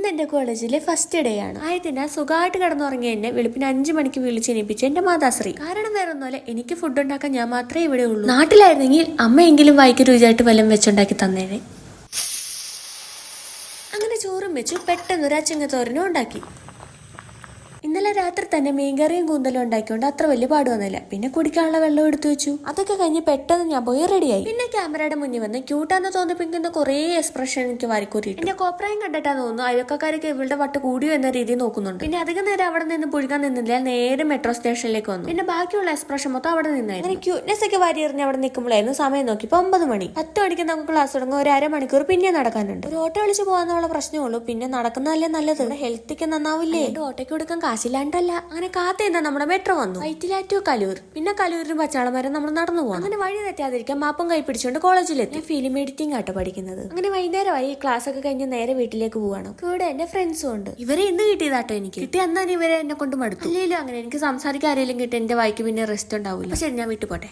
ഇന്ന് എന്റെ കോളേജിലെ ഫസ്റ്റ് ഡേ ആണ്. ആയതിനാൽ സുഖമായിട്ട് കിടന്നുറങ്ങിയ എന്നെ വെളുപ്പിന് 5 മണിക്ക് വിളിച്ചെണിപ്പിച്ചു എന്റെ മാതാശ്രീ. കാരണം വേറെ ഒന്നുമല്ല, എനിക്ക് ഫുഡ് ഉണ്ടാക്കാൻ ഞാൻ മാത്രമേ ഇവിടെ ഉള്ളൂ. നാട്ടിലായിരുന്നെങ്കിൽ അമ്മയെങ്കിലും വായിക്ക് രുചിയായിട്ട് വല്ലതും വെച്ചുണ്ടാക്കി തന്നേനെ. അങ്ങനെ ചോറും വെച്ചു. പെട്ടെന്നൊരു അച്ചിങ്ങത്തോരനും ഉണ്ടാക്കി. ഇന്നലെ രാത്രി തന്നെ മീൻകറിയും കൂന്തലും ഉണ്ടാക്കിയോണ്ട് അത്ര വലിയ പാട് വന്നില്ല. പിന്നെ കുടിക്കാനുള്ള വെള്ളം എടുത്തു വെച്ചു. അതൊക്കെ കഴിഞ്ഞ് പെട്ടെന്ന് ഞാൻ പോയി റെഡിയായി. പിന്നെ ക്യാമറയുടെ മുന്നിൽ വന്ന് ക്യൂട്ടാന്ന് തോന്നിപ്പിക്കുന്ന കുറെ എക്സ്പ്രഷൻ എനിക്ക് വാരിക്കൂട്ടി. എന്റെ കോപ്രായം കണ്ടിട്ടാ തോന്നുന്നു അയൽക്കാരൊക്കെ ഇവളുടെ വട്ട് കൂടിയോ എന്ന രീതി നോക്കുന്നുണ്ട്. പിന്നെ അധികം നേരം അവിടെ നിന്ന് പുഴുകാൻ നിന്നില്ല, നേരെ മെട്രോ സ്റ്റേഷനിലേക്ക് വന്നു. പിന്നെ ബാക്കിയുള്ള എക്സ്പ്രഷൻ മൊത്തം അവിടെ നിന്നായിരുന്നു. അങ്ങനെ ക്യൂട്ട്നെസ് ഒക്കെ വാരി എറിഞ്ഞ് അവിടെ നിൽക്കുമ്പോഴായിരുന്നു സമയം നോക്കിയപ്പോ 9 മണി. 10 മണിക്ക് നമുക്ക് ക്ലാസ് തുടങ്ങും. ഒരു അരമണിക്കൂർ പിന്നെ നടക്കാനുണ്ട്. ഒരു ഓട്ടോ വിളിച്ച് പോകാന്നുള്ള പ്രശ്നമുള്ളൂ. പിന്നെ നടക്കുന്നതല്ലേ നല്ലത്, ഹെൽത്തൊക്കെ നന്നാവില്ലേ. ഓട്ടോയ്ക്ക് കൊടുക്കാൻ കാശില്ലാണ്ടല്ല. അങ്ങനെ കാത്തേന്താ നമ്മുടെ മെട്രോ വന്നു. വൈറ്റില കലൂർ. പിന്നെ കലൂരിന് പച്ചാളം വരെ നമ്മൾ നടന്നു പോകണം. അങ്ങനെ വഴി തെറ്റാതിരിക്കാൻ മാപ്പം കൈ പിടിച്ചുകൊണ്ട് കോളേജിലെത്തി. ഫിലിം എഡിറ്റിംഗ് ആട്ടോ പഠിക്കുന്നത്. അങ്ങനെ വൈകുന്നേരമായി. ക്ലാസ് ഒക്കെ കഴിഞ്ഞ് നേരെ വീട്ടിലേക്ക് പോവാണ്. കൂടെ എന്റെ ഫ്രണ്ട്സും ഉണ്ട്. ഇവരെ ഇന്ന് കിട്ടിയതാട്ടോ എനിക്ക്. കിട്ടി അന്നാണ് ഇവരെ എന്നെ കൊണ്ട് മടുത്തു. അല്ലെങ്കിലും അങ്ങനെ എനിക്ക് സംസാരിക്കാൻ ആരെങ്കിലും കിട്ടി എന്റെ വായിക്ക് പിന്നെ റെസ്റ്റ് ഉണ്ടാവില്ല. പക്ഷെ ഞാൻ വീട്ടിൽ പോട്ടെ.